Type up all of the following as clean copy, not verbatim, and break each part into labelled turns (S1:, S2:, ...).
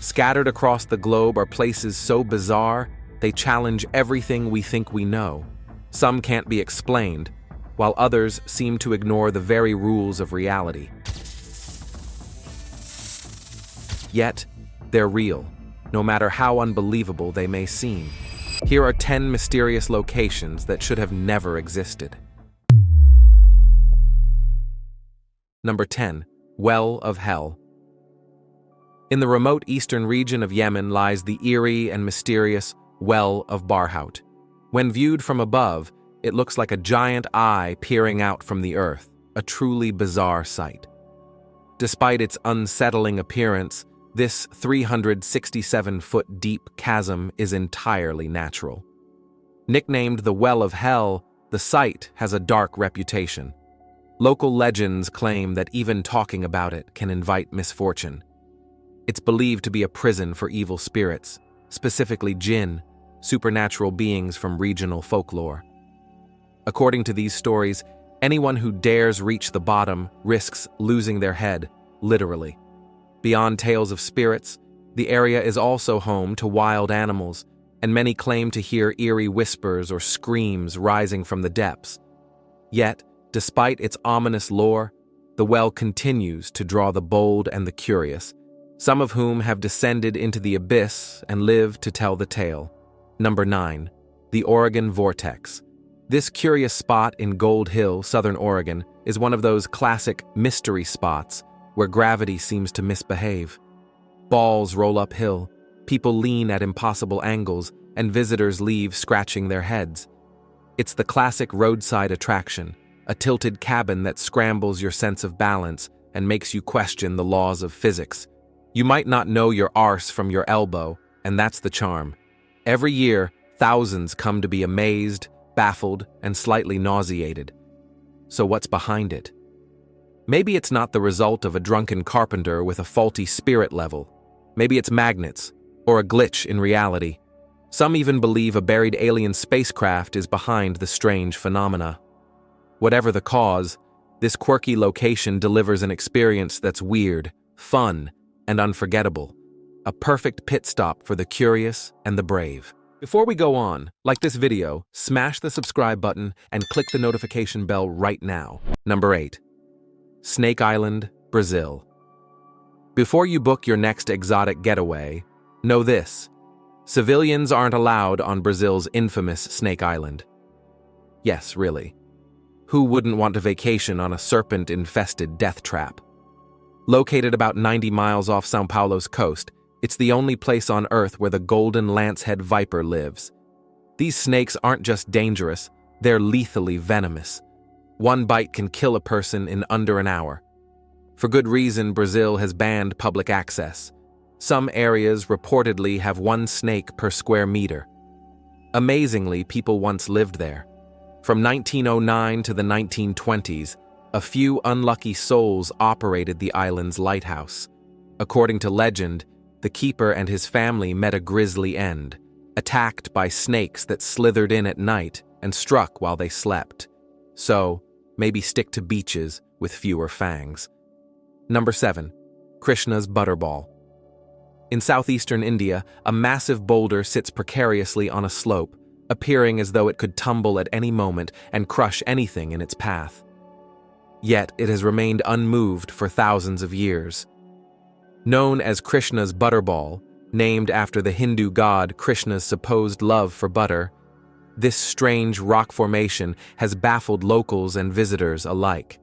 S1: Scattered across the globe are places so bizarre, they challenge everything we think we know. Some can't be explained, while others seem to ignore the very rules of reality. Yet, they're real, no matter how unbelievable they may seem. Here are 10 mysterious locations that should have never existed. Number 10. Well of Hell. In the remote eastern region of Yemen lies the eerie and mysterious Well of Barhout. When viewed from above, it looks like a giant eye peering out from the earth, a truly bizarre sight. Despite its unsettling appearance, this 367-foot deep chasm is entirely natural. Nicknamed the Well of Hell, the site has a dark reputation. Local legends claim that even talking about it can invite misfortune. It's believed to be a prison for evil spirits, specifically jinn, supernatural beings from regional folklore. According to these stories, anyone who dares reach the bottom risks losing their head, literally. Beyond tales of spirits, the area is also home to wild animals, and many claim to hear eerie whispers or screams rising from the depths. Yet, despite its ominous lore, the well continues to draw the bold and the curious, some of whom have descended into the abyss and live to tell the tale. Number 9. The Oregon Vortex. This curious spot in Gold Hill, Southern Oregon, is one of those classic mystery spots where gravity seems to misbehave. Balls roll uphill, people lean at impossible angles, and visitors leave scratching their heads. It's the classic roadside attraction, a tilted cabin that scrambles your sense of balance and makes you question the laws of physics. You might not know your arse from your elbow, and that's the charm. Every year, thousands come to be amazed, baffled, and slightly nauseated. So what's behind it? Maybe it's not the result of a drunken carpenter with a faulty spirit level. Maybe it's magnets, or a glitch in reality. Some even believe a buried alien spacecraft is behind the strange phenomena. Whatever the cause, this quirky location delivers an experience that's weird, fun, and unforgettable. A perfect pit stop for the curious and the brave. Before we go on, like this video, smash the subscribe button and click the notification bell right now. Number 8. Snake Island, Brazil. Before you book your next exotic getaway, know this: civilians aren't allowed on Brazil's infamous Snake Island. Yes, really. Who wouldn't want to vacation on a serpent-infested death trap? Located about 90 miles off São Paulo's coast, it's the only place on Earth where the golden lancehead viper lives. These snakes aren't just dangerous, they're lethally venomous. One bite can kill a person in under an hour. For good reason, Brazil has banned public access. Some areas reportedly have 1 snake per square meter. Amazingly, people once lived there. From 1909 to the 1920s, a few unlucky souls operated the island's lighthouse. According to legend, the keeper and his family met a grisly end, attacked by snakes that slithered in at night and struck while they slept. So, maybe stick to beaches with fewer fangs. Number 7. Krishna's Butterball. In southeastern India, a massive boulder sits precariously on a slope, appearing as though it could tumble at any moment and crush anything in its path. Yet it has remained unmoved for thousands of years. Known as Krishna's Butterball, named after the Hindu god Krishna's supposed love for butter, this strange rock formation has baffled locals and visitors alike.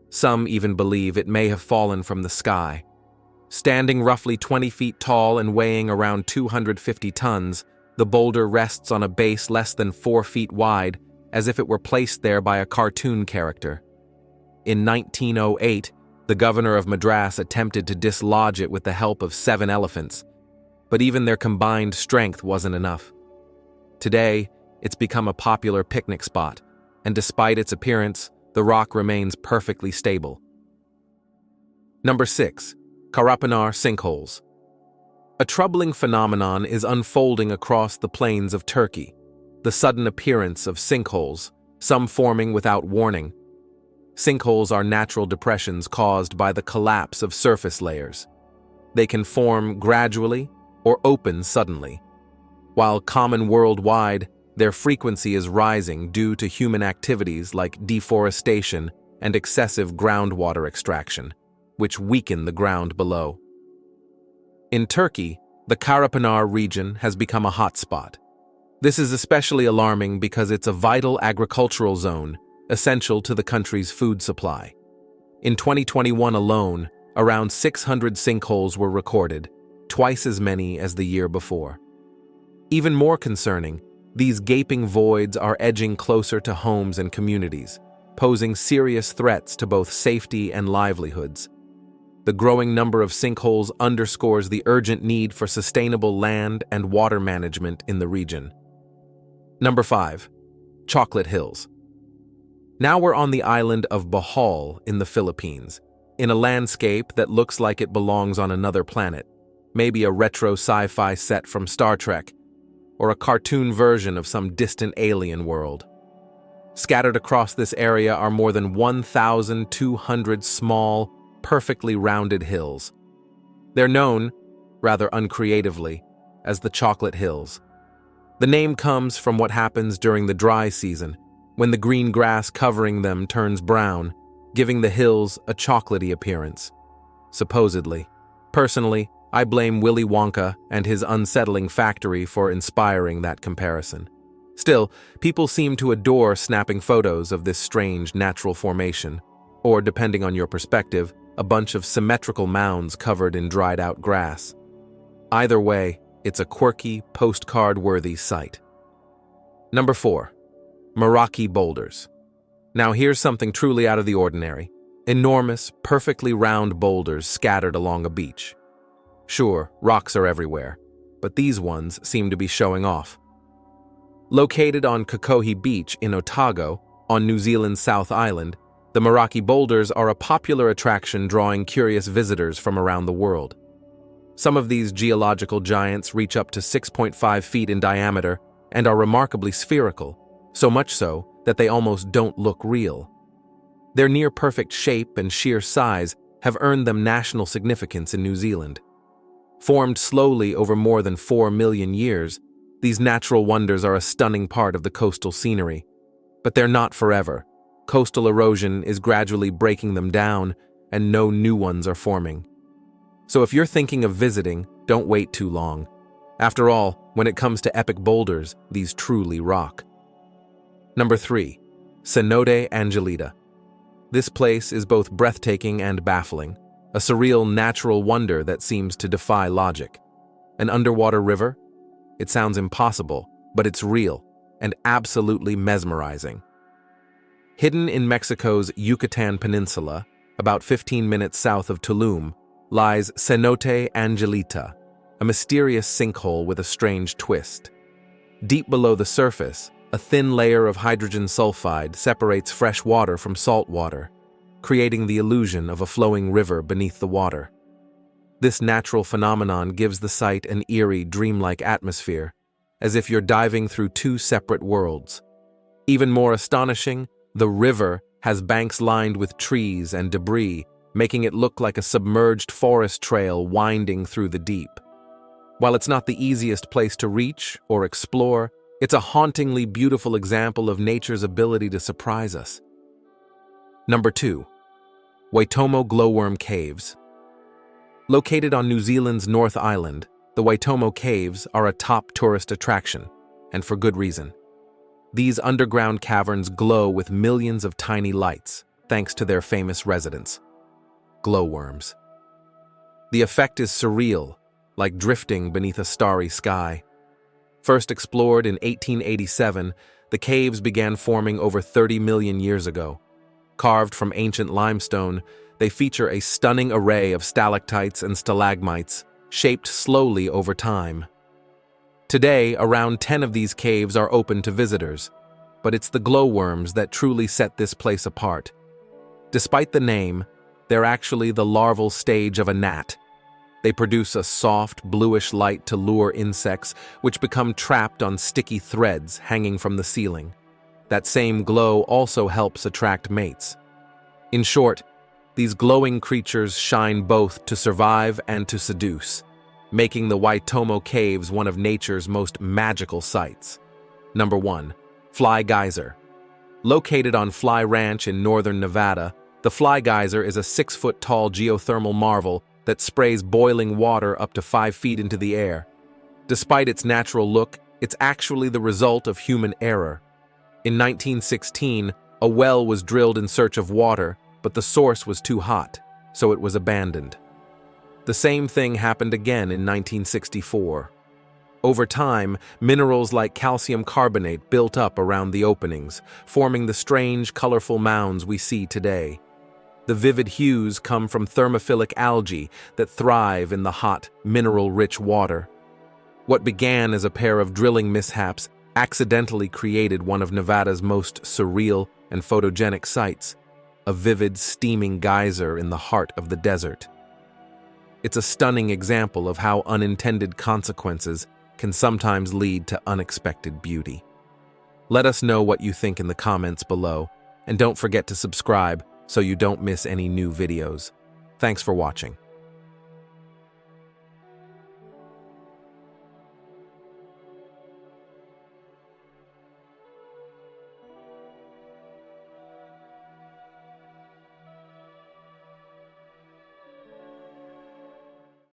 S1: Some even believe it may have fallen from the sky. Standing roughly 20 feet tall and weighing around 250 tons, the boulder rests on a base less than 4 feet wide, as if it were placed there by a cartoon character. In 1908, the governor of Madras attempted to dislodge it with the help of 7 elephants, but even their combined strength wasn't enough. Today, it's become a popular picnic spot, and despite its appearance, the rock remains perfectly stable. Number 6. Karapanar sinkholes. A troubling phenomenon is unfolding across the plains of Turkey. The sudden appearance of sinkholes, some forming without warning. Sinkholes are natural depressions caused by the collapse of surface layers. They can form gradually or open suddenly. While common worldwide, their frequency is rising due to human activities like deforestation and excessive groundwater extraction, which weaken the ground below. In Turkey, the Karapanar region has become a hotspot. This is especially alarming because it's a vital agricultural zone, essential to the country's food supply. In 2021 alone, around 600 sinkholes were recorded, twice as many as the year before. Even more concerning, these gaping voids are edging closer to homes and communities, posing serious threats to both safety and livelihoods. The growing number of sinkholes underscores the urgent need for sustainable land and water management in the region. Number 5. Chocolate Hills. Now we're on the island of Bohol in the Philippines, in a landscape that looks like it belongs on another planet, maybe a retro sci-fi set from Star Trek, or a cartoon version of some distant alien world. Scattered across this area are more than 1,200 small, perfectly rounded hills. They're known, rather uncreatively, as the Chocolate Hills. The name comes from what happens during the dry season, when the green grass covering them turns brown, giving the hills a chocolatey appearance. Supposedly. Personally, I blame Willy Wonka and his unsettling factory for inspiring that comparison. Still, people seem to adore snapping photos of this strange natural formation, or, depending on your perspective, a bunch of symmetrical mounds covered in dried-out grass. Either way, it's a quirky, postcard-worthy sight. Number 4. Meraki Boulders. Now here's something truly out of the ordinary. Enormous, perfectly round boulders scattered along a beach. Sure, rocks are everywhere, but these ones seem to be showing off. Located on Kokohi Beach in Otago, on New Zealand's South Island, the Meraki Boulders are a popular attraction drawing curious visitors from around the world. Some of these geological giants reach up to 6.5 feet in diameter and are remarkably spherical, so much so that they almost don't look real. Their near-perfect shape and sheer size have earned them national significance in New Zealand. Formed slowly over more than 4 million years, these natural wonders are a stunning part of the coastal scenery. But they're not forever. Coastal erosion is gradually breaking them down, and no new ones are forming. So if you're thinking of visiting, don't wait too long. After all, when it comes to epic boulders, these truly rock. Number 3. Cenote Angelita. This place is both breathtaking and baffling, a surreal natural wonder that seems to defy logic. An underwater river? It sounds impossible, but it's real and absolutely mesmerizing. Hidden in Mexico's Yucatan Peninsula, about 15 minutes south of Tulum, lies Cenote Angelita, a mysterious sinkhole with a strange twist. Deep below the surface, a thin layer of hydrogen sulfide separates fresh water from salt water, creating the illusion of a flowing river beneath the water. This natural phenomenon gives the site an eerie, dreamlike atmosphere, as if you're diving through two separate worlds. Even more astonishing, the river has banks lined with trees and debris, making it look like a submerged forest trail winding through the deep. While it's not the easiest place to reach or explore, it's a hauntingly beautiful example of nature's ability to surprise us. Number 2. Waitomo Glowworm Caves. Located on New Zealand's North Island, the Waitomo Caves are a top tourist attraction, and for good reason. These underground caverns glow with millions of tiny lights, thanks to their famous residents, glowworms. The effect is surreal, like drifting beneath a starry sky. First explored in 1887, the caves began forming over 30 million years ago. Carved from ancient limestone, they feature a stunning array of stalactites and stalagmites, shaped slowly over time. Today, around 10 of these caves are open to visitors, but it's the glowworms that truly set this place apart. Despite the name, they're actually the larval stage of a gnat. They produce a soft, bluish light to lure insects, which become trapped on sticky threads hanging from the ceiling. That same glow also helps attract mates. In short, These glowing creatures shine both to survive and to seduce, making the Waitomo Caves one of nature's most magical sights. Number 1. Fly Geyser. Located on Fly Ranch in northern Nevada, the Fly Geyser is a 6-foot-tall geothermal marvel that sprays boiling water up to 5 feet into the air. Despite its natural look, it's actually the result of human error. In 1916, a well was drilled in search of water, but the source was too hot, so it was abandoned. The same thing happened again in 1964. Over time, minerals like calcium carbonate built up around the openings, forming the strange, colorful mounds we see today. The vivid hues come from thermophilic algae that thrive in the hot, mineral-rich water. What began as a pair of drilling mishaps accidentally created one of Nevada's most surreal and photogenic sights, a vivid, steaming geyser in the heart of the desert. It's a stunning example of how unintended consequences can sometimes lead to unexpected beauty. Let us know what you think in the comments below, and don't forget to subscribe so you don't miss any new videos. Thanks for watching.